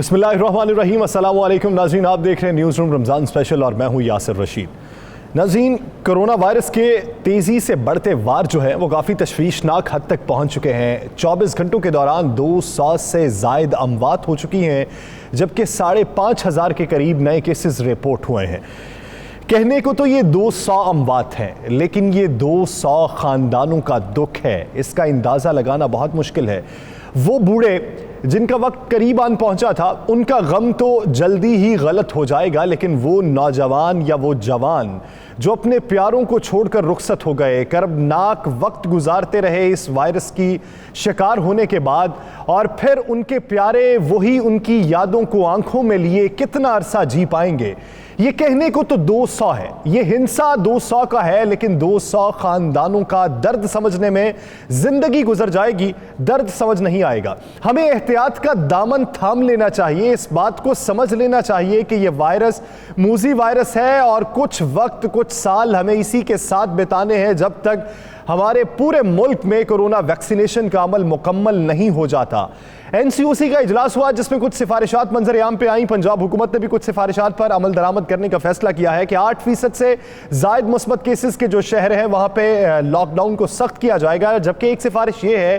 बिस्मिल्लाहिर्रहमानिर्रहीम। अस्सलाम वालेकुम नाज़रीन, आप देख रहे हैं न्यूज़ रूम रमज़ान स्पेशल और मैं हूं यासिर रशीद। नाज़रीन, कोरोना वायरस के तेज़ी से बढ़ते वार जो है वो काफ़ी तशवीशनाक हद तक पहुंच चुके हैं। 24 घंटों के दौरान 200 से ज़ायद अमवात हो चुकी हैं, जबकि 5,500 के करीब नए केसेस रिपोर्ट हुए हैं। कहने को तो ये 200 अमवात हैं, लेकिन ये 200 ख़ानदानों का दुख है। इसका अंदाज़ा लगाना बहुत मुश्किल है। वो बूढ़े जिनका वक्त करीब आन पहुंचा था, उनका गम तो जल्दी ही गलत हो जाएगा, लेकिन वो नौजवान या वो जवान जो अपने प्यारों को छोड़कर रुखसत हो गए, कर्बनाक वक्त गुजारते रहे इस वायरस की शिकार होने के बाद, और फिर उनके प्यारे वही उनकी यादों को आंखों में लिए कितना अरसा जी पाएंगे। ये कहने को तो 200 है, ये हिंसा 200 का है, लेकिन 200 खानदानों का दर्द समझने में जिंदगी गुजर जाएगी, दर्द समझ नहीं आएगा। हमें एहतियात का दामन थाम लेना चाहिए, इस बात को समझ लेना चाहिए कि यह वायरस मूजी वायरस है और कुछ वक्त, कुछ साल हमें इसी के साथ बिताने हैं जब तक हमारे पूरे मुल्क में कोरोना वैक्सीनेशन का अमल मुकम्मल नहीं हो जाता। एनसीओसी का इजलास हुआ जिसमें कुछ सिफारिशात मंजर आम पे आई। पंजाब हुकूमत ने भी कुछ सिफारिशात पर अमल दरामद करने का फैसला किया है कि 8% से जायद मुस्बत केसेस के जो शहर हैं वहां पे लॉकडाउन को सख्त किया जाएगा, जबकि एक सिफारिश ये है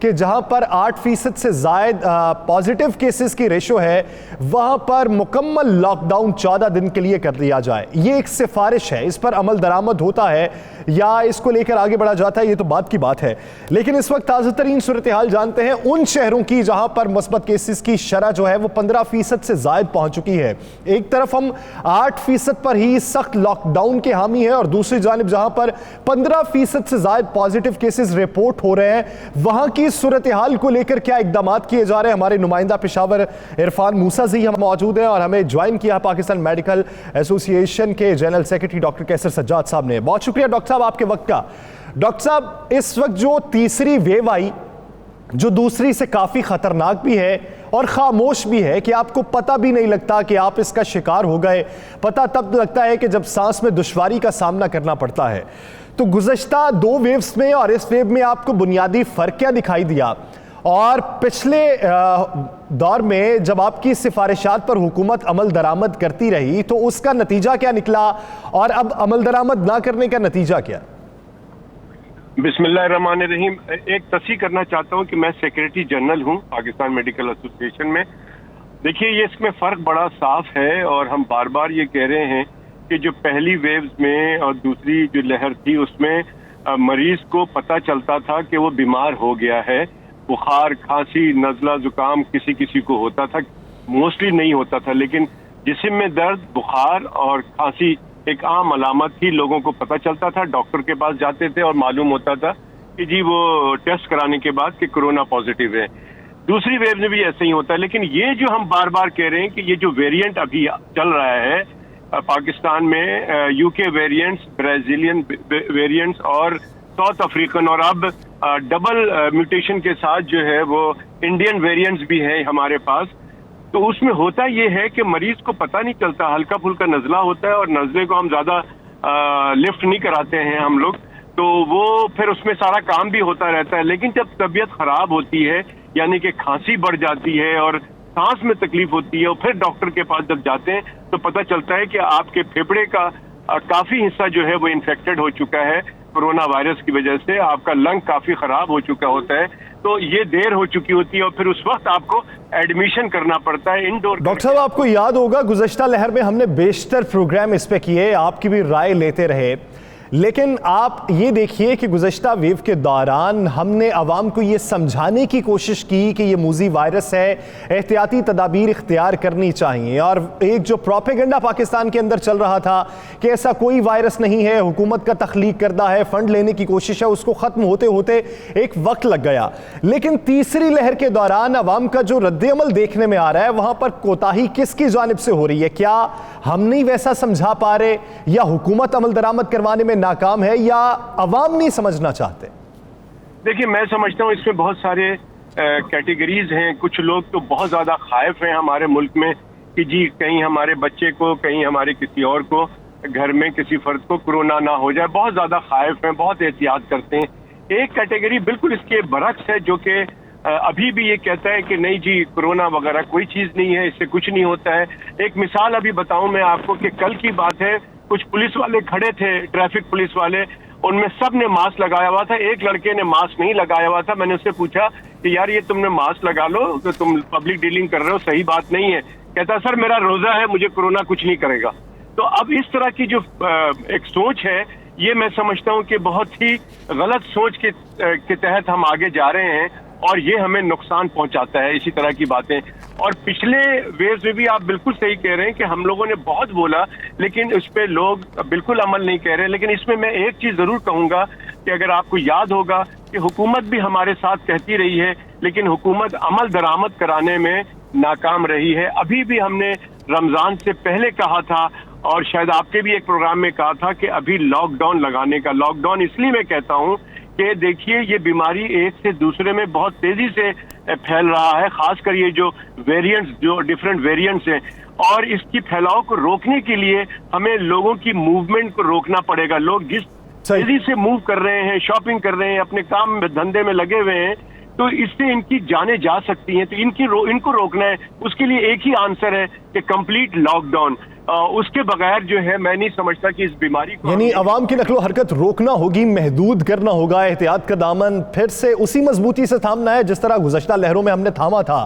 कि जहां पर 8% से जायद पॉजिटिव केसेस की रेशो है वहां पर मुकम्मल लॉकडाउन 14 दिन के लिए कर दिया जाए। ये एक सिफारिश है, इस पर अमल दरामद होता है या इसको लेकर आगे बढ़ा जाता है, ये तो बात की बात है। लेकिन इस वक्त ताज़ा तरीन सूरत हाल जानते हैं उन शहरों की जहां पर मुस्बत केसेस की शरह जो है वो 15% से जायद पहुंच चुकी है। एक तरफ हम 8% पर ही सख्त लॉकडाउन के हामी है और दूसरी जानिब जहां पर 15% से जायद पॉजिटिव केसेस रिपोर्ट हो रहे हैं, वहां की सूरत हाल को लेकर क्या इकदाम किए जा रहे हैं। हमारे नुमाइंदा पेशावर इरफान मूसा जी हम मौजूद हैं और हमें ज्वाइन किया पाकिस्तान मेडिकल एसोसिएशन के जनरल सेक्रेटरी डॉक्टर कैसर सज्जाद साहब ने। बहुत शुक्रिया डॉक्टर साहब आपके वक्त का। डॉक्टर साहब, इस वक्त जो तीसरी वेव आई, जो दूसरी से काफी खतरनाक भी है और खामोश भी है कि आपको पता भी नहीं लगता कि आप इसका शिकार हो गए, पता तब लगता है कि जब सांस में दुश्वारी का सामना करना पड़ता है। तो गुज़श्ता 2 वेव्स में और इस वेव में आपको बुनियादी फर्क क्या दिखाई दिया, और पिछले दौर में जब आपकी सिफारिशात पर हुकूमत अमल दरामद करती रही तो उसका नतीजा क्या निकला, और अब अमल दरामद ना करने का नतीजा क्या? बिस्मिल्लाहिर्रहमानिर्रहीम। एक तस्हीह करना चाहता हूं कि मैं सेक्रेटरी जनरल हूं पाकिस्तान मेडिकल एसोसिएशन में। देखिए, ये इसमें फ़र्क बड़ा साफ है और हम बार बार ये कह रहे हैं कि जो पहली वेव्स में और दूसरी जो लहर थी उसमें मरीज को पता चलता था कि वो बीमार हो गया है। बुखार, खांसी, नज़ला, जुकाम किसी किसी को होता था, मोस्टली नहीं होता था, लेकिन जिस्म में दर्द, बुखार और खांसी एक आम अलामत थी। लोगों को पता चलता था, डॉक्टर के पास जाते थे और मालूम होता था कि जी वो टेस्ट कराने के बाद कि कोरोना पॉजिटिव है। दूसरी वेव में भी ऐसे ही होता है, लेकिन ये जो हम बार बार कह रहे हैं कि ये जो वेरिएंट अभी चल रहा है पाकिस्तान में, यूके वेरिएंट्स, ब्राजीलियन वेरिएंट्स और साउथ अफ्रीकन, और अब डबल म्यूटेशन के साथ जो है वो इंडियन वेरिएंट्स भी है हमारे पास। तो उसमें होता ये है कि मरीज को पता नहीं चलता, हल्का फुल्का नज़ला होता है और नज़ले को हम ज्यादा लिफ्ट नहीं कराते हैं हम लोग, तो वो फिर उसमें सारा काम भी होता रहता है। लेकिन जब तबीयत खराब होती है, यानी कि खांसी बढ़ जाती है और सांस में तकलीफ होती है, और फिर डॉक्टर के पास जब जाते हैं तो पता चलता है कि आपके फेफड़े का काफी हिस्सा जो है वो इन्फेक्टेड हो चुका है कोरोना वायरस की वजह से, आपका लंग काफी खराब हो चुका होता है, तो ये देर हो चुकी होती है और फिर उस वक्त आपको एडमिशन करना पड़ता है इंडोर। डॉक्टर साहब, आपको याद होगा गुज़श्ता लहर में हमने बेशतर प्रोग्राम इस पे किए, आपकी भी राय लेते रहे, लेकिन आप ये देखिए कि गुज़श्ता वेव के दौरान हमने आवाम को ये समझाने की कोशिश की कि ये मूजी वायरस है, एहतियाती तदाबीर इख्तियार करनी चाहिए, और एक जो प्रोपेगेंडा पाकिस्तान के अंदर चल रहा था कि ऐसा कोई वायरस नहीं है, हुकूमत का तख्लीक करदा है, फंड लेने की कोशिश है, उसको ख़त्म होते होते एक वक्त लग गया। लेकिन तीसरी लहर के दौरान अवाम का जो रद्द-ए-अमल देखने में आ रहा है, वहाँ पर कोताही किसकी जानिब से हो रही है? क्या हम नहीं वैसा समझा पा रहे, या हुकूमत अमल दरामद करवाने में नाकाम है, या अवाम नहीं समझना चाहते? देखिए, मैं समझता हूँ इसमें बहुत सारे कैटेगरीज हैं। कुछ लोग तो बहुत ज्यादा खाइफ हैं हमारे मुल्क में कि जी कहीं हमारे बच्चे को, कहीं हमारे किसी और को, घर में किसी फर्द को कोरोना ना हो जाए, बहुत ज्यादा खाइफ हैं, बहुत एहतियात करते हैं। एक कैटेगरी बिल्कुल इसके बरक्स है जो कि अभी भी ये कहता है कि नहीं जी कोरोना वगैरह कोई चीज नहीं है, इससे कुछ नहीं होता है। एक मिसाल अभी बताऊं मैं आपको कि कल की बात है, कुछ पुलिस वाले खड़े थे, ट्रैफिक पुलिस वाले, उनमें सब ने मास्क लगाया हुआ था, एक लड़के ने मास्क नहीं लगाया हुआ था। मैंने उससे पूछा कि यार ये तुमने मास्क लगा लो, तो तुम पब्लिक डीलिंग कर रहे हो, सही बात नहीं है। कहता सर मेरा रोजा है, मुझे कोरोना कुछ नहीं करेगा। तो अब इस तरह की जो एक सोच है, ये मैं समझता हूं कि बहुत ही गलत सोच के तहत हम आगे जा रहे हैं और ये हमें नुकसान पहुंचाता है, इसी तरह की बातें। और पिछले वेव्स में भी आप बिल्कुल सही कह रहे हैं कि हम लोगों ने बहुत बोला, लेकिन उस पर लोग बिल्कुल अमल नहीं कर रहे। लेकिन इसमें मैं एक चीज जरूर कहूंगा कि अगर आपको याद होगा कि हुकूमत भी हमारे साथ कहती रही है, लेकिन हुकूमत अमल दरामद कराने में नाकाम रही है। अभी भी हमने रमजान से पहले कहा था और शायद आपके भी एक प्रोग्राम में कहा था कि अभी लॉकडाउन लगाने का। लॉकडाउन इसलिए मैं कहता हूं कि देखिए ये बीमारी एक से दूसरे में बहुत तेजी से फैल रहा है, खासकर ये जो वेरिएंट्स, जो डिफरेंट वेरिएंट्स हैं, और इसकी फैलाव को रोकने के लिए हमें लोगों की मूवमेंट को रोकना पड़ेगा। लोग जिस तेजी से मूव कर रहे हैं, शॉपिंग कर रहे हैं, अपने काम में धंधे में लगे हुए हैं, तो इससे इनकी जानें जा सकती हैं। तो इनको रोकना है। उसके लिए एक ही आंसर है कि कंप्लीट लॉकडाउन। उसके बगैर जो है मैं नहीं समझता कि इस बीमारी को, यानी अवाम की नकलो हरकत रोकना होगी, महदूद करना होगा, एहतियात का दामन फिर से उसी मजबूती से थामना है जिस तरह गुज़श्ता लहरों में हमने थामा था।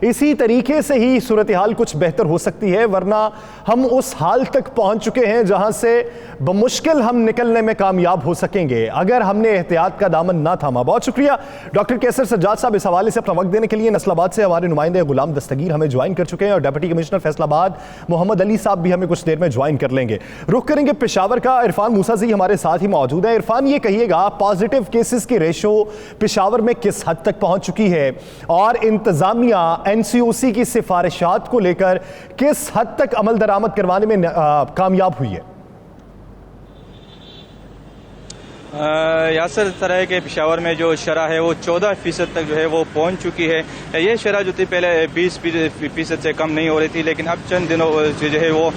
इसी तरीके से ही सूरत हाल कुछ बेहतर हो सकती है, वरना हम उस हाल तक पहुंच चुके हैं जहां से बमुश्किल हम निकलने में कामयाब हो सकेंगे अगर हमने एहतियात का दामन ना थामा। बहुत शुक्रिया डॉक्टर कैसर सज्जाद साहब इस हवाले से अपना वक्त देने के लिए। नस्लाबाद से हमारे नुमाइंदे गुलाम दस्तगीर हमें ज्वाइन कर चुके हैं और डिप्टी कमिश्नर फैसलाबाद मोहम्मद अली साहब भी हमें कुछ देर में ज्वाइन कर लेंगे। रुख करेंगे पेशावर का। इरफान मूसा जी हमारे साथ ही मौजूद है। इरफान, ये कहिएगा पॉजिटिव केसेस की रेशो पेशावर में किस हद तक पहुंच चुकी है और इंतजामिया एनसीओसी की सिफारिशात को लेकर किस हद तक अमल दरामद करवाने में कामयाब हुई है? यासर तरह के पेशावर में जो शरह है वो 14% तक जो है वो पहुंच चुकी है। ये शरह जो थी पहले 20% से कम नहीं हो रही थी, लेकिन अब चंद दिनों से जो है वो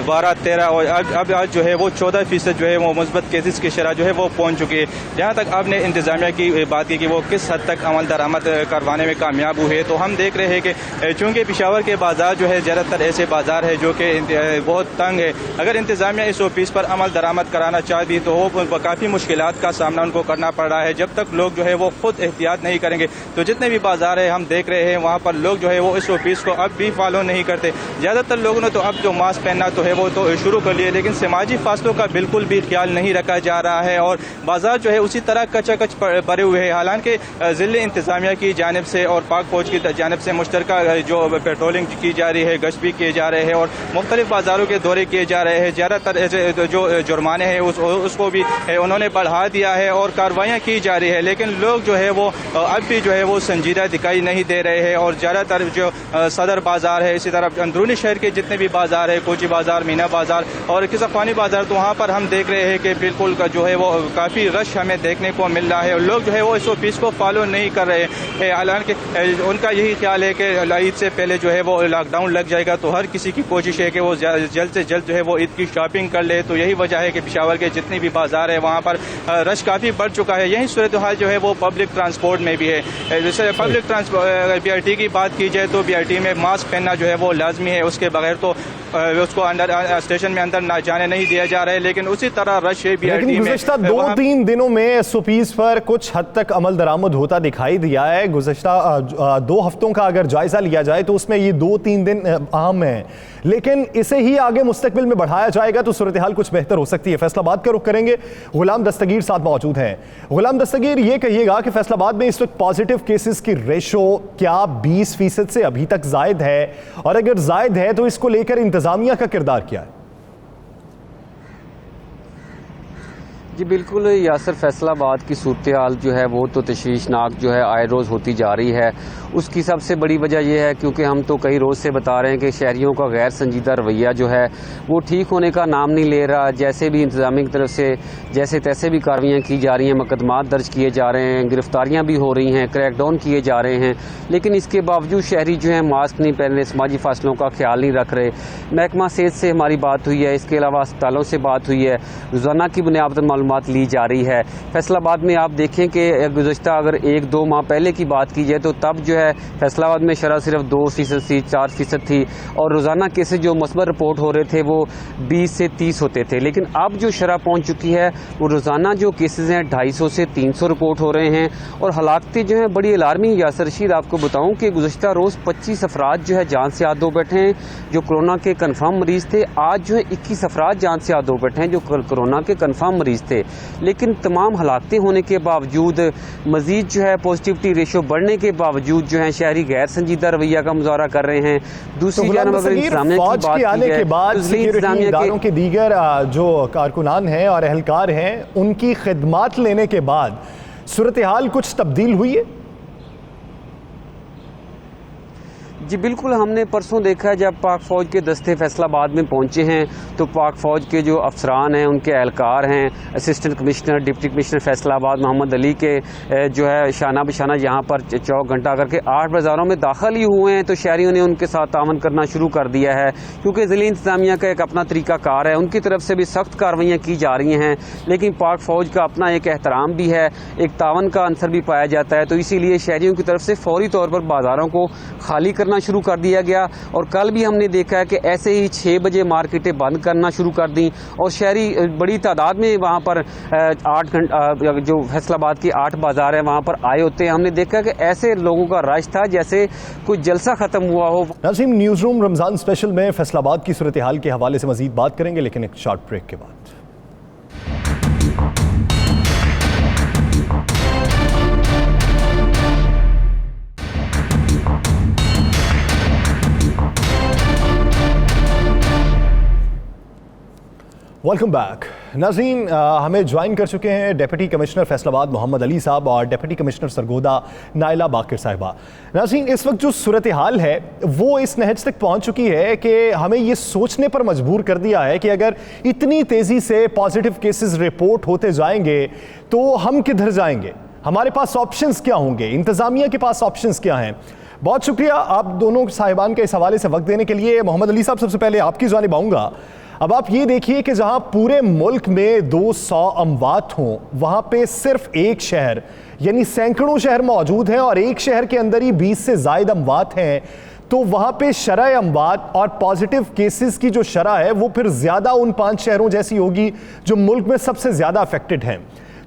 12-13 और अब आज जो है वो 14% जो है वो मुस्बत केसेस की शरह जो है वो पहुंच चुकी है। जहाँ तक आपने इंतजामिया की बात की कि वो किस हद तक अमल दरामद करवाने में कामयाब हुए, तो हम देख रहे हैं कि चूँकि पेशावर के बाजार जो है ज़्यादातर ऐसे बाजार है जो कि बहुत तंग है। अगर इंतजामिया इस ऑफिस पर अमल दरामद कराना चाहती तो वो काफ़ी मुश्किलात का सामना उनको करना पड़ रहा है। जब तक लोग जो है वो खुद एहतियात नहीं करेंगे, तो जितने भी बाजार है हम देख रहे हैं वहाँ पर लोग जो है वो इस ऑफिस को अब भी फॉलो नहीं करते। ज़्यादातर लोगों ने तो अब जो मास्क पहनना तो है वो तो शुरू कर लिए, लेकिन समाजी फासलों का बिल्कुल भी ख्याल नहीं रखा जा रहा है और बाजार जो है उसी तरह कचाकच पड़े हुए हैं। हालांकि ज़िले इंतजामिया की जानिब से और पाक फौज की जानिब से मुश्तरका जो पेट्रोलिंग की जा रही है, गश्त भी किए जा रहे हैं और मुख्तलिफ बाजारों के दौरे किए जा रहे हैं। ज़्यादातर जो जुर्माने हैं उसको भी उन्होंने बढ़ा दिया है और कार्रवाइयाँ की जा रही है, लेकिन लोग जो है वो अब भी जो है वो संजीदा दिखाई नहीं दे रहे हैं। और ज़्यादातर जो सदर बाजार है, इसी तरह अंदरूनी शहर के जितने भी बाजार है, कोची बाजार, मीना बाजार और किसाफानी बाजार, तो वहाँ पर हम देख रहे हैं कि बिल्कुल जो है वो काफ़ी रश हमें देखने को मिल रहा है और लोग जो है वो इस ऑफिस को फॉलो नहीं कर रहे हैं। हालांकि उनका यही ख्याल है कि ईद से पहले जो है वो लॉकडाउन लग जाएगा, तो हर किसी की कोशिश है कि वो जल्द से जल्द जो है वो ईद की शॉपिंग कर ले। तो यही वजह है कि पेशावर के जितने भी बाजार है वहाँ पर रश काफ़ी बढ़ चुका है। यही सूरत हाल जो है वो पब्लिक ट्रांसपोर्ट में भी है। जैसे पब्लिक ट्रांसपोर्ट BRT की बात की जाए तो BRT में मास्क पहनना जो है वो लाजमी है, उसके बगैर तो उसको अंदर स्टेशन में अंदर ना जाने नहीं दिया जा रहा है। लेकिन उसी तरह रश है BRT में। गुज़श्ता 2-3 दिनों में SOPs पर कुछ हद तक अमल दरामद होता दिखाई दिया है। गुज़श्ता 2 हफ्तों का अगर जायजा लिया जाए तो उसमें ये 2-3 दिन अहम है, लेकिन इसे ही आगे मुस्तकबिल में बढ़ाया जाएगा तो सूरत हाल कुछ बेहतर हो सकती है। फैसलाबाद का रुख करेंगे। गुलाम दस्तगीर साथ मौजूद हैं। गुलाम दस्तगीर, ये कहिएगा कि फैसलाबाद में इस वक्त पॉजिटिव केसेस की रेशो क्या 20% से अभी तक जायद है, और अगर जायद है तो इसको लेकर इंतजामिया का किरदार क्या है? जी बिल्कुल यासर, फैसलाबाद की सूरत हाल जो है वो तो तशवीशनाक जो है आए रोज़ होती जा रही है। उसकी सबसे बड़ी वजह यह है क्योंकि हम तो कई रोज़ से बता रहे हैं कि शहरियों का गैर संजीदा रवैया जो है वो ठीक होने का नाम नहीं ले रहा। जैसे भी इंतजामिया की तरफ से जैसे तैसे भी कार्रवाइयाँ की जा रही हैं, मुकदमात दर्ज किए जा रहे हैं, गिरफ्तारियाँ भी हो रही हैं, क्रैकडाउन किए जा रहे हैं, लेकिन इसके बावजूद शहरी जो है मास्क नहीं पहन रहे, समाजी फासलों का ख्याल नहीं रख रहे। महकमा सेहत से हमारी बात हुई है, इसके अलावा अस्पतालों से बात हुई है। रोज़ाना की बुनियाद पर मालूमात मालूमात ली जा रही है। फैसलाबाद में आप देखें कि गुज़श्ता अगर 1-2 माह पहले की बात की जाए तो तब जो है फैसलाबाद में शरह सिर्फ 2% थी, 4% थी और रोज़ाना केसेस जो मस्बत रिपोर्ट हो रहे थे वो 20 से 30 होते थे। लेकिन अब जो शरह पहुँच चुकी है वो रोज़ाना जो केसेस हैं 250 से 300 रिपोर्ट हो रहे हैं और हलाकतें जो हैं बड़ी अलार्मिंग। यासर रशीद, आपको बताऊँ कि गुज़श्ता रोज़ 25 अफराद जो है जान से हाथ धो बैठे हैं जो कोरोना के कन्फर्म मरीज़ थे। आज जो है 21 अफराद जान से हाथ धो बैठे हैं जो कोरोना के कन्फर्म मरीज़ थे। लेकिन तमाम हलाकतें होने के बावजूद, मज़ीद जो है पॉजिटिविटी रेशो बढ़ने के बावजूद जो है शहरी गैर संजीदा रवैया का मुजाहरा कर रहे हैं। दूसरी जानब अगर इंतजामिया की बात की आने जाए के बाद तो सिक्योरिटी इदारों के दीगर जो कारकुनान हैं और अहलकार हैं उनकी खिदमात लेने के बाद सूरत हाल कुछ तब्दील हुई है? जी बिल्कुल, हमने परसों देखा है जब पाक फ़ौज के दस्ते फैसलाबाद में पहुंचे हैं तो पाक फ़ौज के जो अफसरान हैं, उनके एहलकार हैं, assistant commissioner, deputy commissioner Faisalabad Mohammad Ali के जो है शाना बशाना यहाँ पर चौक घंटा करके 8 बाज़ारों में दाखिल ही हुए हैं। तो शहरियों ने उनके साथ तावन करना शुरू कर दिया है क्योंकि ज़िली इंतज़ामिया का एक अपना तरीक़ाकार है, उनकी तरफ से भी सख्त कार्रवाइयाँ की जा रही हैं। लेकिन पाक फ़ौज का अपना एक एहतराम भी है, एक तावन का अंसर भी पाया जाता है। तो इसीलिए शहरियों की तरफ से फौरी तौर पर बाज़ारों को खाली करना शुरू कर दिया गया और कल भी हमने देखा है कि ऐसे ही 6 बजे मार्केटें बंद करना शुरू कर दी और शहरी बड़ी तादाद में वहाँ पर 8 घंटा जो फैसलाबाद की 8 बाजार है वहाँ पर आए होते हैं। हमने देखा कि ऐसे लोगों का रश था जैसे कोई जलसा खत्म हुआ हो। नाज़रीन, न्यूज़ रूम रमज़ान स्पेशल में फैसलाबाद की सूरत हाल के हवाले से मज़ीद बात करेंगे, लेकिन एक शॉर्ट ब्रेक के बाद। Welcome back. नाज़रीन, हमें ज्वाइन कर चुके हैं डिप्टी कमिश्नर फैसलाबाद मोहम्मद अली साहब और डिप्टी कमिश्नर सरगोदा नाइला बाकिर साहिबा। नाज़रीन, इस वक्त जो सूरत हाल है वो इस नहज तक पहुंच चुकी है कि हमें ये सोचने पर मजबूर कर दिया है कि अगर इतनी तेज़ी से पॉजिटिव केसेस रिपोर्ट होते जाएंगे तो हम किधर जाएंगे, हमारे पास ऑप्शंस क्या होंगे, इंतज़ामिया के पास ऑप्शंस क्या हैं। बहुत शुक्रिया आप दोनों साहिबान के इस हवाले से वक्त देने के लिए। मोहम्मद अली साहब, सबसे पहले आपकी जानिब आऊँगा। अब आप ये देखिए कि जहां पूरे मुल्क में 200 अमवात हों, वहां पे सिर्फ एक शहर यानी सैकड़ों शहर मौजूद हैं और एक शहर के अंदर ही 20 से ज़ायद अमवात हैं, तो वहां पे शरह अमवात और पॉजिटिव केसेस की जो शरह है वो फिर ज़्यादा उन 5 शहरों जैसी होगी जो मुल्क में सबसे ज़्यादा अफेक्टेड हैं।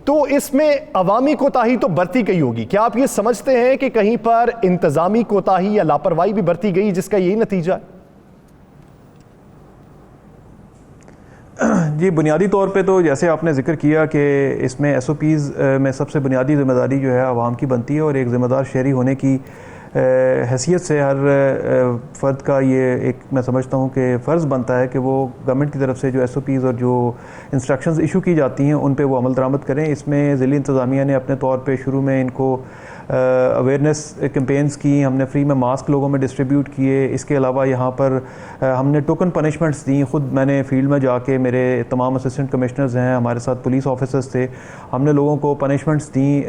तो इसमें अवामी कोताही तो बरती गई होगी। क्या आप ये समझते हैं कि कहीं पर इंतज़ामी कोताही या लापरवाही भी बरती गई जिसका यही नतीजा है? जी, बुनियादी तौर पे तो जैसे आपने जिक्र किया कि इसमें SOPs में सबसे बुनियादी ज़िम्मेदारी जो है आवाम की बनती है और एक ज़िम्मेदार शहरी होने की हैसियत से हर फ़र्द का ये एक मैं समझता हूँ कि फ़र्ज़ बनता है कि वो गवर्नमेंट की तरफ से जो SOPs और जो इंस्ट्रक्शंस इशू की जाती हैं उन पे वो अमल दरामद करें। इसमें ज़िली इंतज़ामिया ने अपने तौर पे शुरू में इनको अवेयरनेस कैंपेन्स की, हमने फ्री में मास्क लोगों में डिस्ट्रीब्यूट किए। इसके अलावा यहाँ पर हमने टोकन पनिशमेंट्स दी। ख़ुद मैंने फील्ड में जाके, मेरे तमाम असिस्टेंट कमिश्नर्स हैं, हमारे साथ पुलिस ऑफिसर्स थे, हमने लोगों को पनिशमेंट्स दी,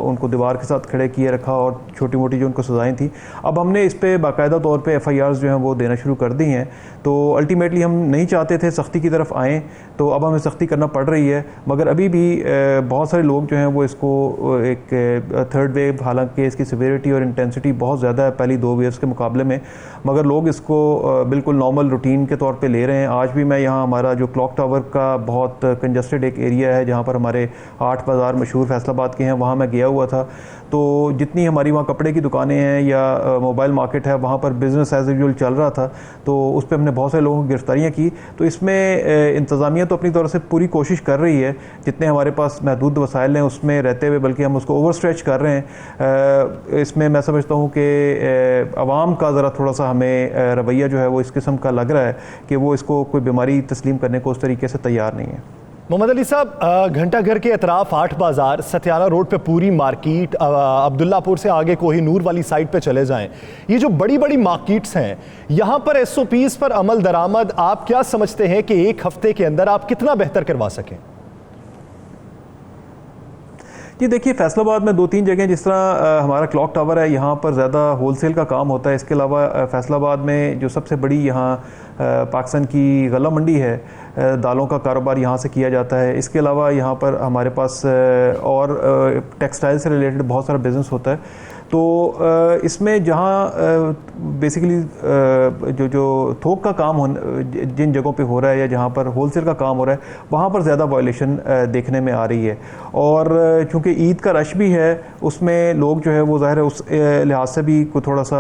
उनको दीवार के साथ खड़े किए रखा और छोटी मोटी जो उनको सज़ाएँ थी। अब हमने इस पर बाकायदा तौर पर FIRs जो हैं वो देना शुरू कर दी हैं। तो अल्टीमेटली हम नहीं चाहते थे सख्ती की तरफ आएँ, तो अब हमें सख्ती करना पड़ रही है। मगर अभी भी बहुत सारे लोग जो हैं वो इसको एक थर्ड वेव, हालांकि इसकी सिवियरिटी और इंटेंसिटी बहुत ज़्यादा है पहली 2 वेव्स के मुकाबले में, मगर लोग इसको बिल्कुल नॉर्मल रूटीन के तौर पे ले रहे हैं। आज भी मैं यहाँ, हमारा जो क्लॉक टावर का बहुत कंजस्टेड एक एरिया है जहाँ पर हमारे 8 बाज़ार मशहूर फैसलाबाद के हैं, वहाँ मैं गया हुआ था। तो जितनी हमारी वहाँ कपड़े की दुकानें हैं या मोबाइल मार्केट है, वहाँ पर बिज़नेस एज यूजुअल चल रहा था। तो उस पर हमने बहुत सारे लोगों की गिरफ्तारियाँ की। तो इसमें इंतज़ामिया तो अपनी तरफ से पूरी कोशिश कर रही है, जितने हमारे पास महदूद वसाइल हैं उसमें रहते हुए, बल्कि हम उसको ओवर स्ट्रेच कर रहे हैं। इसमें मैं समझता हूँ कि आवाम का ज़रा थोड़ा सा हमें रवैया जो है वो इस किस्म का लग रहा है कि वो इसको कोई बीमारी तस्लीम करने को उस तरीके से तैयार नहीं है। मोहम्मद अली साहब, घंटा घर के अतराफ 8 बाज़ार, सत्याना रोड पे पूरी मार्केट, अब्दुल्लापुर से आगे कोहिनूर वाली साइड पे चले जाएं, ये जो बड़ी बड़ी मार्केट्स हैं, यहाँ पर SOPs पर अमल दरामद आप क्या समझते हैं कि एक हफ्ते के अंदर आप कितना बेहतर करवा सकें? जी देखिए, फैसलाबाद में 2-3 जगह, जिस तरह हमारा क्लॉक टावर है, यहाँ पर ज़्यादा होलसेल का काम होता है। इसके अलावा फैसलाबाद में जो सबसे बड़ी यहाँ पाकिस्तान की गला मंडी है, दालों का कारोबार यहाँ से किया जाता है। इसके अलावा यहाँ पर हमारे पास और टेक्सटाइल से रिलेटेड बहुत सारा बिज़नेस होता है। तो इसमें जहाँ बेसिकली जो थोक का काम जिन जगहों पे हो रहा है या जहाँ पर होलसेल का काम हो रहा है वहाँ पर ज़्यादा वायलेशन देखने में आ रही है। और चूँकि ईद का रश भी है उसमें लोग जो है वो ज़ाहिर है उस लिहाज से भी थोड़ा सा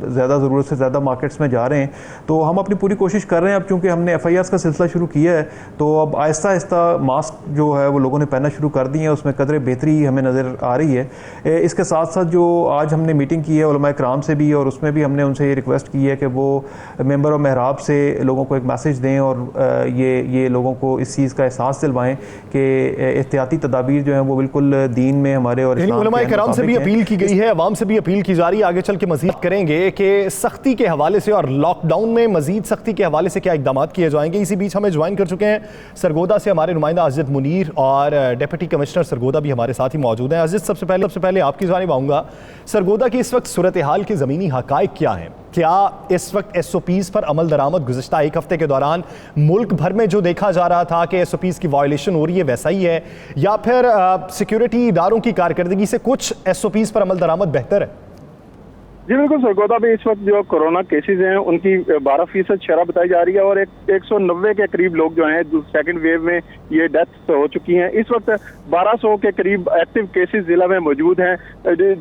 ज़्यादा ज़रूरत से ज़्यादा मार्केट्स में जा रहे हैं। तो हम अपनी पूरी कोशिश कर रहे हैं। अब चूँकि हमने FIRs का सिलसिला शुरू किया है तो अब आहिस्ता आहिस्ता मास्क जो है वो लोगों ने पहनना शुरू कर दिए हैं, उसमें कदर बेहतरी हमें नज़र आ रही है। इसके साथ साथ जो आज हमने मीटिंग की है उलमा इकराम से भी, और उसमें भी हमने उनसे ये रिक्वेस्ट की है कि वो मेंबर और महराब से लोगों को एक मैसेज दें और ये लोगों को इस चीज़ का एहसास दिलवाएं कि एहतियाती तदाबीर जो हैं वो बिल्कुल दीन में हमारे और उलमा इकराम से भी अपील की गई है, अवाम से भी अपील की जा रही है। आगे चल के मजीद करेंगे कि सख्ती के हवाले से और लॉकडाउन में मजीद सख्ती के हवाले से क्या इकदाम किए जाएंगे। इसी बीच हमें ज्वाइन कर चुके हैं सरगोदा से हमारे नुमाइंदा अज़द मुनीर और डिप्टी कमिश्नर सरगोदा भी हमारे साथ ही मौजूद हैं। अज़द, सबसे पहले आपकी जानिब आऊँगा, सरगोदा की इस वक्त सूरत हाल के ज़मीनी हक़ाइक़ क्या हैं? क्या इस वक्त SOPs पर अमल दरामद गुज़िश्ता एक हफ्ते के दौरान मुल्क भर में जो देखा जा रहा था कि SOPs की वायलेशन हो रही है वैसा ही है, या फिर सिक्योरिटी इदारों की कारकर्दगी से कुछ SOPs पर अमल दरामद बेहतर है? जी बिल्कुल, सरगोदा में इस वक्त जो कोरोना केसेस हैं उनकी 12% शरह बताई जा रही है और 190 के करीब लोग जो हैं सेकंड वेव में ये डेथ हो चुकी हैं। इस वक्त 1200 के करीब एक्टिव केसेस जिला में मौजूद हैं।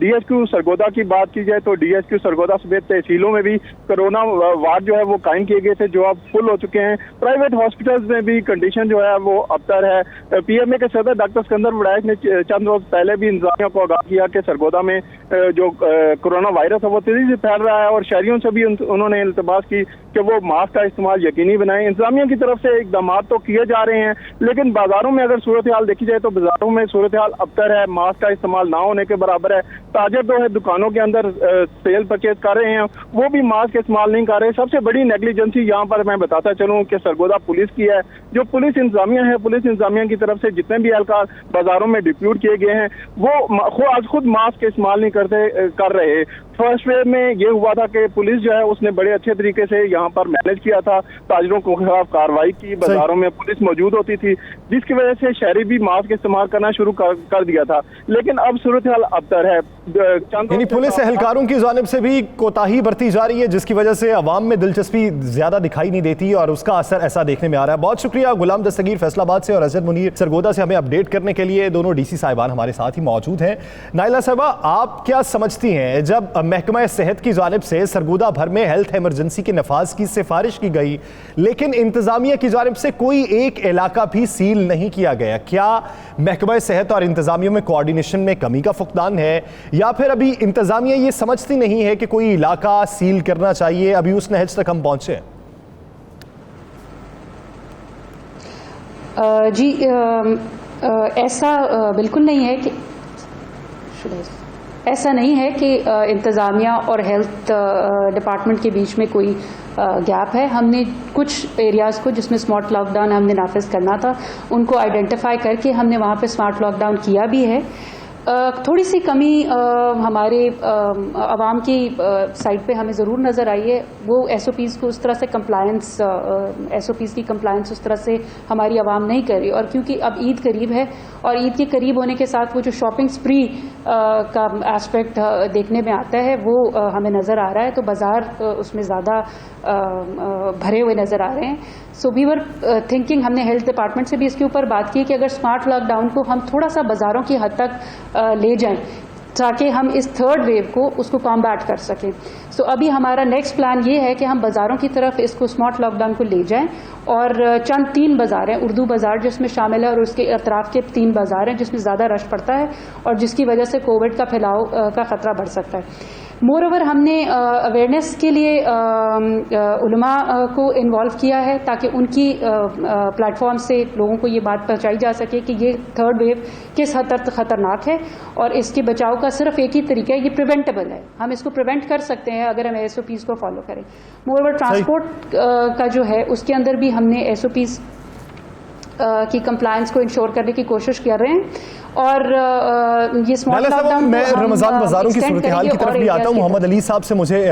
DHQ सरगोदा की बात की जाए तो DHQ सरगोदा समेत तहसीलों में भी कोरोना वार्ड जो है वो कायम किए गए थे जो अब फुल हो चुके हैं। प्राइवेट हॉस्पिटल्स में भी कंडीशन जो है वो अबतर है। PMA के सदर डॉक्टर सिकंदर वड़ैच ने चंद रोज पहले भी इंतजामिया को आगाह किया कि सरगोदा में जो कोरोना वायरस है वो तेजी से फैल रहा है और शहरियों से भी उन्होंने इल्तमास की कि वो मास्क का इस्तेमाल यकीनी बनाएं। इंतजामिया की तरफ से इकदाम तो किए जा रहे हैं, लेकिन बाजारों में अगर सूरत हाल देखी जाए तो बाजारों में सूरत हाल अबतर है, मास्क का इस्तेमाल ना होने के बराबर है। ताजर जो है दुकानों के अंदर सेल परचेज कर रहे हैं वो भी मास्क इस्तेमाल नहीं कर रहे। सबसे बड़ी नेग्लिजेंसी यहाँ पर मैं बताता चलूँ कि सरगोदा पुलिस की है। जो पुलिस इंतजामिया है, पुलिस इंतजामिया की तरफ से जितने भी एहलकार बाजारों में डिप्यूट किए गए हैं वो खुद मास्क इस्तेमाल नहीं कर रहे। फर्स्ट वेव में ये हुआ था कि पुलिस जो है उसने बड़े अच्छे तरीके से यहाँ पर मैनेज किया था, ताजरों के खिलाफ कार्रवाई की, बाजारों में पुलिस मौजूद होती थी जिसकी वजह से शहरी भी मास्क इस्तेमाल करना शुरू कर दिया था। लेकिन अब सूरत हाल अबतर है। यानी पुलिस एहलकारों की जानिब से भी कोताही बरती जा रही है जिसकी वजह से अवाम में दिलचस्पी ज्यादा दिखाई नहीं देती और उसका असर ऐसा देखने में आ रहा है। बहुत शुक्रिया गुलाम दस्तगीर फैसलाबाद से और अज़द मुनीर सरगोदा से हमें अपडेट करने के लिए। दोनों DC साहिबान हमारे साथ ही मौजूद हैं। नाइला साहिबा, आप क्या समझती हैं जब महकमा सेहत की जानिब से सरगोदा भर में हेल्थ इमरजेंसी के नफाज की सिफारिश की गई लेकिन इंतजामिया की जानिब से कोई एक इलाका भी सील नहीं किया गया, क्या महकमा सेहत और इंतजामिया में कोऑर्डिनेशन में कमी का फुकदान है या फिर अभी इंतजामिया ये समझती नहीं है कि कोई इलाका सील करना चाहिए, अभी उस नहज तक हम पहुंचे? जी ऐसा बिल्कुल नहीं है कि इंतज़ामिया और हेल्थ डिपार्टमेंट के बीच में कोई गैप है। हमने कुछ एरियाज़ को जिसमें स्मार्ट लॉकडाउन हमने नाफिज करना था उनको आइडेंटिफाई करके हमने वहाँ पे स्मार्ट लॉकडाउन किया भी है। थोड़ी सी कमी हमारे आवाम की साइड पे हमें ज़रूर नज़र आई है। वो SOPs को उस तरह से कंप्लायंस SOPs की कंप्लायंस उस तरह से हमारी आवाम नहीं कर रही और क्योंकि अब ईद करीब है और ईद के करीब होने के साथ वो जो शॉपिंग स्प्री का एस्पेक्ट देखने में आता है वो हमें नज़र आ रहा है। तो बाज़ार उसमें ज़्यादा भरे हुए नज़र आ रहे हैं। सो वी वर थिंकिंग, हमने हेल्थ डिपार्टमेंट से भी इसके ऊपर बात की कि अगर स्मार्ट लॉकडाउन को हम थोड़ा सा बाज़ारों की हद तक ले जाएं ताकि हम इस थर्ड वेव को उसको कॉम्बैट कर सकें। सो अभी हमारा नेक्स्ट प्लान ये है कि हम बाज़ारों की तरफ इसको स्मार्ट लॉकडाउन को ले जाएं और चंद 3 बाज़ार हैं, उर्दू बाज़ार जिसमें शामिल है और उसके अतराफ़ के 3 बाज़ार हैं जिसमें ज़्यादा रश पड़ता है और जिसकी वजह से कोविड का फैलाव का ख़तरा बढ़ सकता है। मोर ओवर हमने अवेयरनेस के लिए उलमा को इन्वॉल्व किया है ताकि उनकी प्लेटफॉर्म से लोगों को ये बात पहुंचाई जा सके कि ये थर्ड वेव किस हद तक ख़तरनाक है और इसके बचाव का सिर्फ एक ही तरीका है, ये प्रिवेंटेबल है, हम इसको प्रिवेंट कर सकते हैं अगर हम SOPs को फॉलो करें। मोर ओवर ट्रांसपोर्ट का जो है उसके अंदर भी हमने SOPs की कंप्लायंस को इंश्योर करने की कोशिश कर रहे हैं और ये स्मार्ट लॉकडाउन मैं रमज़ान बाज़ारों की सूरत हाल की तरफ भी आता हूँ। मोहम्मद अली साहब से मुझे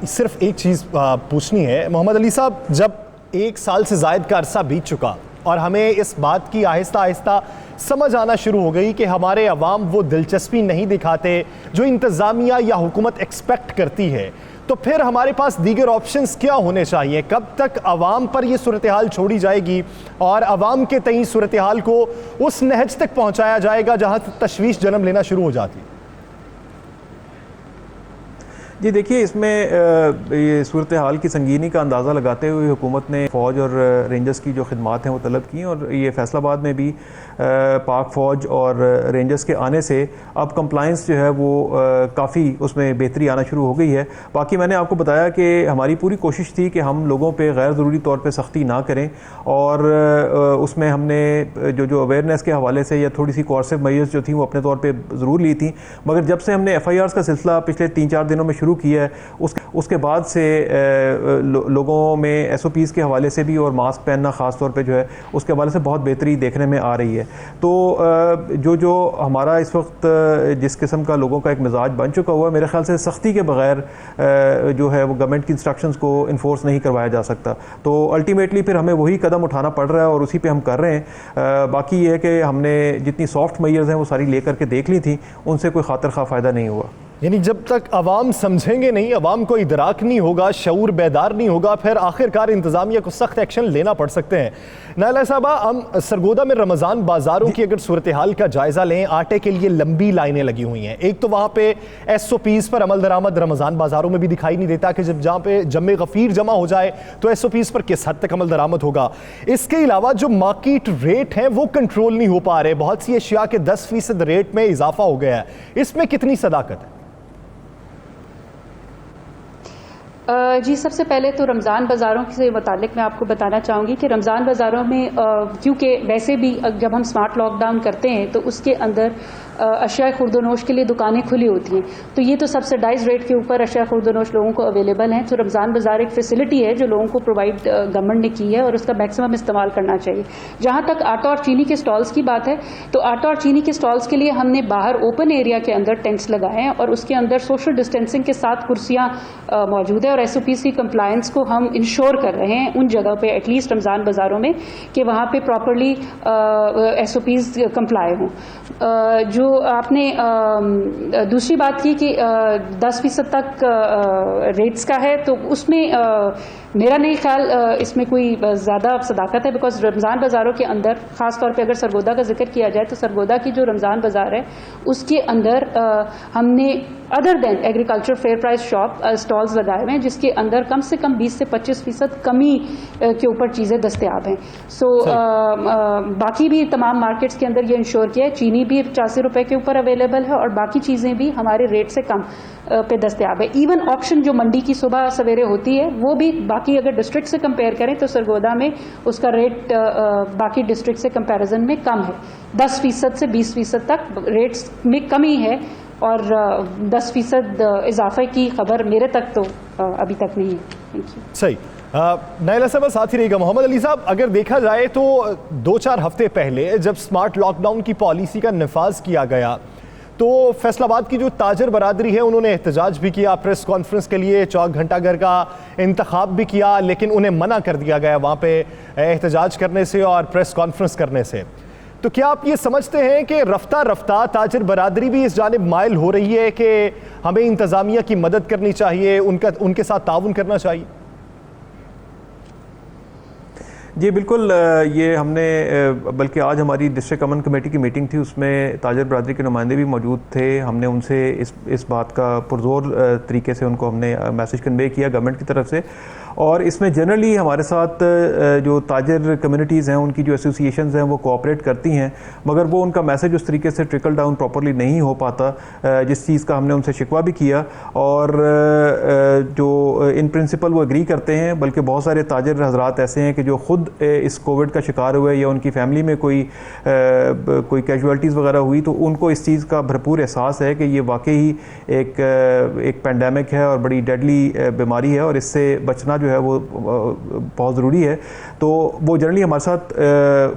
सिर्फ एक चीज़ पूछनी है। मोहम्मद अली साहब, जब 1 साल से ज़ायद का अरसा बीत चुका और हमें इस बात की आहिस्ता आहिस्ता समझ आना शुरू हो गई कि हमारे अवाम वो दिलचस्पी नहीं दिखाते जो इंतज़ामिया या हुकूमत एक्सपेक्ट करती है। तो फिर हमारे पास दीगर ऑप्शंस क्या होने चाहिए? कब तक अवाम पर ये सूरत हाल छोड़ी जाएगी और अवाम के तई सूरत हाल को उस नहज तक पहुँचाया जाएगा जहाँ तशवीश जन्म लेना शुरू हो जाती? जी देखिए, इसमें ये सूरत हाल की संगीनी का अंदाज़ा लगाते हुए हुकूमत ने फ़ौज और रेंजर्स की जो खिदमात हैं वो तलब की और ये फैसलाबाद में भी पाक फ़ौज और रेंजर्स के आने से अब कंप्लाइंस जो है वो काफ़ी उसमें बेहतरी आना शुरू हो गई है। बाकी मैंने आपको बताया कि हमारी पूरी कोशिश थी कि हम लोगों पे गैर ज़रूरी तौर पे सख्ती ना करें और उसमें हमने जो अवेयरनेस के हवाले से या थोड़ी सी कोर्सिव मेजर्स जो थी वो अपने तौर पर ज़रूर ली थी, मगर जब से हमने FIRs का सिलसिला पिछले 3-4 दिनों में शुरू किया है उसके बाद से लोगों में SOPs के हवाले से भी और मास्क पहनना ख़ास तौर पे जो है उसके हवाले से बहुत बेहतरी देखने में आ रही है। तो जो हमारा इस वक्त जिस किस्म का लोगों का एक मिजाज बन चुका हुआ है, मेरे ख्याल से सख्ती के बगैर जो है वो गवर्नमेंट की इंस्ट्रक्शंस को इन्फोर्स नहीं करवाया जा सकता। तो अल्टीमेटली फिर हमें वही कदम उठाना पड़ रहा है और उसी पे हम कर रहे हैं। बाकी ये है कि हमने जितनी सॉफ्ट मेजर्स हैं वो सारी लेकर के देख ली थी, उनसे कोई खातिर खा फ़ायदा नहीं हुआ। यानी जब तक अवाम समझेंगे नहीं, अवाम को इदराक नहीं होगा, शऊर बेदार नहीं होगा, फिर आखिरकार इंतज़ामिया को सख्त एक्शन लेना पड़ सकते हैं। नायला साहबा, हम सरगोदा में रमज़ान बाज़ारों की अगर सूरत हाल का जायज़ा लें, आटे के लिए लंबी लाइनें लगी हुई हैं। एक तो वहाँ पे SOPs पर अमल दरामद रमज़ान बाज़ारों में भी दिखाई नहीं देता कि जब जहाँ पे जमे गफ़ीर जमा हो जाए तो SOPs पर किस हद तक अमल दरामद होगा। इसके अलावा जो मार्केट रेट हैं वो कंट्रोल नहीं हो पा रहे, बहुत सी अशिया के 10% रेट में इजाफा हो गया है, इसमें कितनी सदाकत है? जी, सबसे पहले तो रमज़ान बाज़ारों से मुतालिक मैं आपको बताना चाहूँगी कि रमज़ान बाज़ारों में क्योंकि वैसे भी जब हम स्मार्ट लॉकडाउन करते हैं तो उसके अंदर अशिया खुर्दोनोश के लिए दुकानें खुली होती हैं, तो ये तो सब्सिडाइज रेट के ऊपर अशिया खुर्दोनोश लोगों को अवेलेबल हैं। तो रमज़ान बाज़ार एक फैसिलिटी है जो लोगों को प्रोवाइड गवर्नमेंट ने की है और उसका मैक्सिमम इस्तेमाल करना चाहिए। जहाँ तक आटा और चीनी के स्टॉल्स की बात है, तो आटा और चीनी के स्टॉल्स के लिए हमने बाहर ओपन एरिया के अंदर टेंट्स लगाए हैं और उसके अंदर सोशल डिस्टेंसिंग के साथ कुर्सियाँ मौजूद है और SOPs की कंप्लायंस को हम इंश्योर कर रहे हैं उन जगह पे, एटलीस्ट रमज़ान बाज़ारों में, कि वहाँ पे प्रॉपरली SOPs कंप्लाई हों। जो आपने दूसरी बात की कि 10% तक रेट्स का है, तो उसमें मेरा नहीं ख्याल इसमें कोई ज़्यादा सदाकत है, बिकॉज रमज़ान बाज़ारों के अंदर ख़ास तौर पे अगर सरगोदा का जिक्र किया जाए तो सरगोदा की जो रमज़ान बाज़ार है उसके अंदर हमने other than agriculture fair price shop stalls लगाए हुए हैं जिसके अंदर कम से कम 20 से 25% कमी के ऊपर चीज़ें दस्तयाब हैं। सो बाकी भी तमाम मार्केट्स के अंदर ये इंश्योर किया है, चीनी भी 85 रुपये के ऊपर अवेलेबल है और बाकी चीज़ें भी हमारे रेट से कम पे दस्तयाब है। इवन ऑक्शन जो मंडी की सुबह सवेरे होती है वो भी बाकी अगर डिस्ट्रिक्ट से कंपेयर करें तो सरगोदा में उसका रेट बाकी डिस्ट्रिक्ट से कंपैरिजन में कम है। 10% से 20% तक रेट्स में कमी है और 10% इजाफे की खबर मेरे तक तो अभी तक नहीं है। Thank you. सही। नायला साहब साथ ही रहेगा। मोहम्मद अली साहब, अगर देखा जाए तो 2-4 हफ्ते पहले जब स्मार्ट लॉकडाउन की पॉलिसी का नफाज किया गया तो फैसलाबाद की जो ताजर बरादरी है उन्होंने एहतजाज भी किया, प्रेस कॉन्फ्रेंस के लिए चौक घंटा घर का इंतखाब भी किया, लेकिन उन्हें मना कर दिया गया वहाँ पे एहतजाज करने से और प्रेस कॉन्फ्रेंस करने से। तो क्या आप ये समझते हैं कि रफ्ता रफ्ता ताजर बरादरी भी इस जानिब माइल हो रही है कि हमें इंतज़ामिया की मदद करनी चाहिए, उनके साथ ताउन करना चाहिए? जी बिल्कुल, ये हमने बल्कि आज हमारी डिस्ट्रिक्ट अमन कमेटी की मीटिंग थी, उसमें ताजर बरादरी के नुमाइंदे भी मौजूद थे। हमने उनसे इस बात का पुरजोर तरीके से उनको हमने मैसेज कन्वे किया गवर्नमेंट की तरफ से, और इसमें जनरली हमारे साथ जो ताजर कम्युनिटीज़ हैं उनकी जो एसोसिएशंस हैं वो कोऑपरेट करती हैं, मगर वो उनका मैसेज उस तरीके से ट्रिकल डाउन प्रॉपरली नहीं हो पाता, जिस चीज़ का हमने उनसे शिकवा भी किया। और जो इन प्रिंसिपल वो एग्री करते हैं, बल्कि बहुत सारे ताजर हजरात ऐसे हैं कि जो ख़ुद इस कोविड का शिकार हुए या उनकी फैमिली में कोई कैजुअल्टीज़ वगैरह हुई, तो उनको इस चीज़ का भरपूर एहसास है कि ये वाकई ही एक पैंडेमिक है और बड़ी डेडली बीमारी है और इससे बचना जो है वो बहुत ज़रूरी है। तो वो जनरली हमारे साथ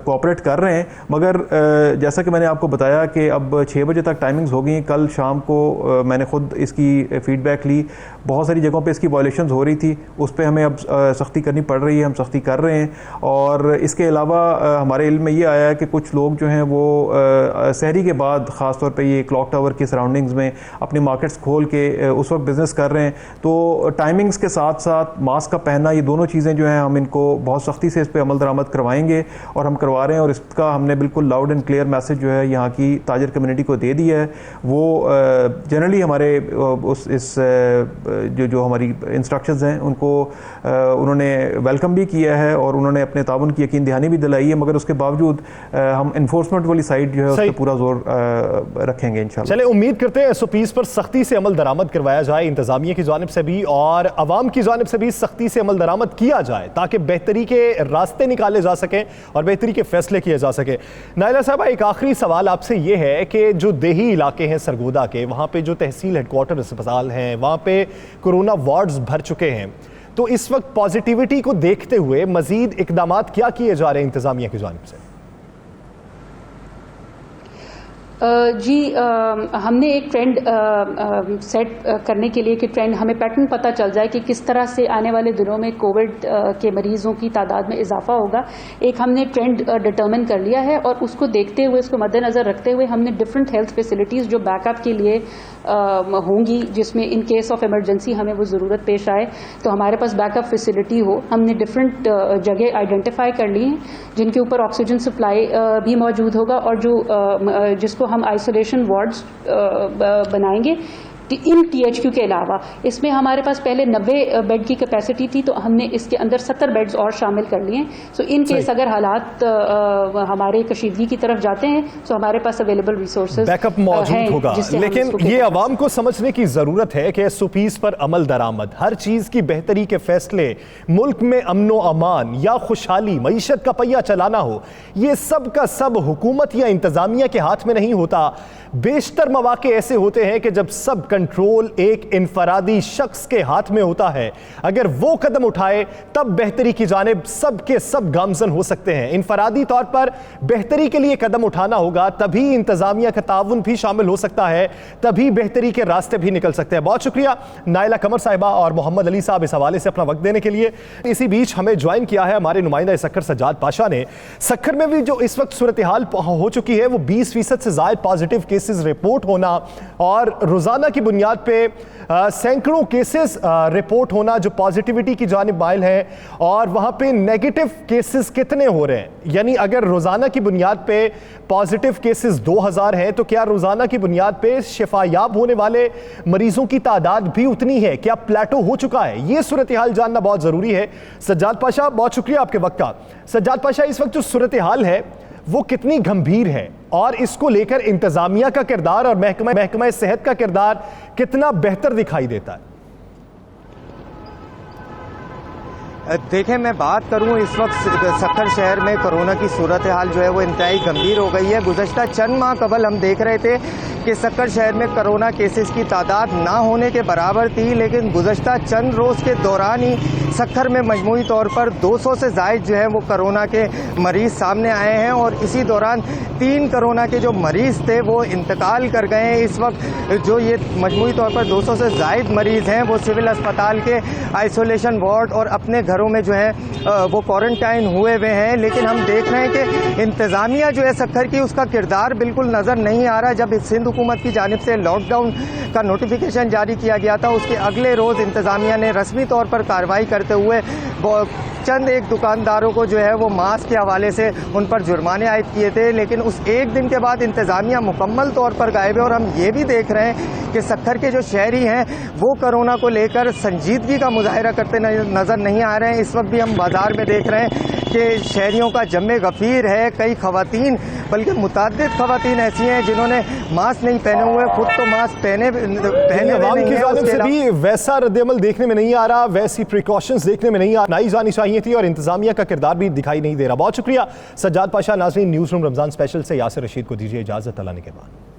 कोऑपरेट कर रहे हैं, मगर जैसा कि मैंने आपको बताया कि अब 6 बजे तक टाइमिंग्स हो गई। कल शाम को मैंने ख़ुद इसकी फ़ीडबैक ली, बहुत सारी जगहों पे इसकी वायलेशंस हो रही थी, उस पर हमें अब सख्ती करनी पड़ रही है, हम सख्ती कर रहे हैं। और इसके अलावा हमारे इल्म में ये आया है कि कुछ लोग जो हैं वो सहरी के बाद ख़ास तौर पे ये क्लॉक टावर की सराउंडिंग्स में अपने मार्केट्स खोल के उस वक्त बिज़नेस कर रहे हैं। तो टाइमिंग्स के साथ साथ मास्क का पहनना, ये दोनों चीज़ें जो हैं हम इनको बहुत सख्ती से इस पर अमल दरामद करवाएंगे और हम करवा रहे हैं। और इसका हमने बिल्कुल लाउड एंड क्लियर मैसेज जो है यहाँ की ताजर कम्युनिटी को दे दिया है। वो जनरली हमारे जो हमारी इंस्ट्रक्शंस हैं उनको उन्होंने वेलकम भी किया है और उन्होंने अपने ताउन की यकीन दहानी भी दिलाई है, मगर उसके बावजूद हम इन्फोर्समेंट वाली साइड जो है उस पर पूरा जोर रखेंगे इंशाल्लाह। चले, उम्मीद करते हैं SOPs पर सख्ती से अमल दरामद करवाया जाए, इंतजामिया की जानिब से भी और अवाम की जानिब से भी सख्ती से अमल दरामद किया जाए ताकि बेहतरी के रास्ते निकाले जा सकें और बेहतरी के फैसले किए जा सके। नाइला साहबा, एक आखिरी सवाल आपसे ये है कि जो देही इलाके हैं सरगोदा के, वहाँ पे जो तहसील हेडक्वार्टर अस्पताल हैं, वहाँ पे कोरोना वार्ड्स भर चुके हैं, तो इस वक्त पॉजिटिविटी को देखते हुए मजीद इकदामात क्या किए जा रहे हैं इंतजामिया की जानिब से? जी, हमने एक ट्रेंड सेट करने के लिए कि ट्रेंड हमें पैटर्न पता चल जाए कि किस तरह से आने वाले दिनों में कोविड के मरीजों की तादाद में इजाफा होगा। एक हमने ट्रेंड डिटर्मिन कर लिया है और उसको देखते हुए, उसको मद्देनज़र रखते हुए हमने डिफरेंट हेल्थ फैसिलिटीज़ जो बैकअप के लिए होंगी, जिसमें इन केस ऑफ इमरजेंसी हमें वो ज़रूरत पेश आए तो हमारे पास बैकअप फैसिलिटी हो, हमने डिफरेंट जगह आइडेंटिफाई कर ली हैं जिनके ऊपर ऑक्सीजन सप्लाई भी मौजूद होगा और जो जिसको हम आइसोलेशन वार्ड्स बनाएंगे इन THQ के अलावा। इसमें हमारे पास पहले 90 बेड की कैपेसिटी थी, तो हमने इसके अंदर 70 बेड्स और शामिल कर लिए। सो इन केस अगर हालात हमारे कशीदगी की तरफ जाते हैं तो हमारे पास अवेलेबल रिसोर्सेज बैकअप मौजूद होगा। लेकिन ये आवाम को समझने की जरूरत है कि SOPs पर अमल दरामद, हर चीज की बेहतरी के फैसले, मुल्क में अमनो अमान या खुशहाली, मईशत का पहिया चलाना हो, ये सब का सब हुकूमत या इंतजामिया के हाथ में नहीं होता। बेशतर मौके ऐसे होते हैं कि जब सब कंट्रोल एक इनफरादी शख्स के हाथ में होता है। अगर वो कदम उठाए तब बेहतरी की जानिब सब के सब गामजन हो सकते हैं। इनफरादी तौर पर बेहतरी के लिए कदम उठाना होगा, तभी इंतजामिया का ताउन भी शामिल हो सकता है, तभी बेहतरी के रास्ते भी निकल सकते हैं। बहुत शुक्रिया नाइला कमर साहिबा और मोहम्मद अली साहब इस हवाले से अपना वक्त देने के लिए। इसी बीच हमें ज्वाइन किया है हमारे नुमाइंदा सक्खर सज्जाद पाशा ने। सक्खर में भी जो इस वक्त सूरत हाल हो चुकी है वो 20% से ज्यादा पॉजिटिव केसेस रिपोर्ट होना और रोजाना की बुनियाद पे सैकड़ों केसेस रिपोर्ट होना जो पॉजिटिविटी की जानिब माइल है, और वहां पे नेगेटिव केसेस कितने हो रहे हैं। यानी अगर रोजाना की बुनियाद पे पॉजिटिव केसेस 2000 हैं तो क्या रोजाना की बुनियाद पे शिफायाब होने वाले मरीजों की तादाद भी उतनी है? क्या प्लेटो हो चुका है? यह सूरत हाल जानना बहुत जरूरी है। सज्जाद पाशा, बहुत शुक्रिया आपके वक्त का। सज्जाद पाशा, इस वक्त जो सूरत हाल है वो कितनी गंभीर है और इसको लेकर इंतजामिया का किरदार और महकमा सेहत का किरदार कितना बेहतर दिखाई देता है? देखें, मैं बात करूं, इस वक्त सक्खर शहर में कोरोना की सूरत हाल जो है वो इंतहाई गंभीर हो गई है। गुज़श्ता चंद माह कबल हम देख रहे थे कि सक्खर शहर में कोरोना केसेस की तादाद ना होने के बराबर थी, लेकिन गुज़श्ता चंद रोज़ के दौरान ही सक्खर में मजमूई तौर पर 200 से ज़ायद जो है वो कोरोना के मरीज़ सामने आए हैं और इसी दौरान 3 कोरोना के जो मरीज़ थे वो इंतकाल कर गए हैं। इस वक्त जो ये मजमूई तौर पर 200 से ज़ायद मरीज़ हैं वो सिविल अस्पताल के आइसोलेशन वार्ड और अपने घरों में जो है वो क्वारंटाइन हुए हुए हैं। लेकिन हम देख रहे हैं कि इंतज़ामिया जो है सक्खर की, उसका किरदार बिल्कुल नज़र नहीं आ रहा। जब सिंध हुकूमत की जानिब से लॉकडाउन का नोटिफिकेशन जारी किया गया था, उसके अगले रोज़ इंतज़ामिया ने रस्मी तौर पर कार्रवाई करते हुए चंद एक दुकानदारों को जो है वो मास्क के हवाले से उन पर जुर्माने आयद किए थे, लेकिन उस एक दिन के बाद इंतज़ामिया मुकम्मल तौर पर गायब है। और हम ये भी देख रहे हैं कि सक्खर के जो शहरी हैं वो कोरोना को लेकर संजीदगी का मुजाहिरा करते नज़र नहीं आ रहे हैं। इस वक्त भी हम बाज़ार में देख रहे हैं कि शहरियों का जम्मे गफ़ीर है। कई ख़वातीन, बल्कि मुतअद्दिद ख़वातीन ऐसी हैं जिन्होंने मास्क नहीं पहने हुए, खुद तो मास्क पहने से भी वैसा रद्द-ए-अमल देखने में नहीं आ रहा, वैसी प्रिकॉशंस देखने में नहीं जानी चाहिए थी और इंतजामिया का किरदार भी दिखाई नहीं दे रहा। बहुत शुक्रिया सज्जाद पाशा। नाज़रीन, न्यूज़ रूम रमज़ान स्पेशल से यासिर रशीद को दीजिए इजाज़त। अल्लाह ने के बाद।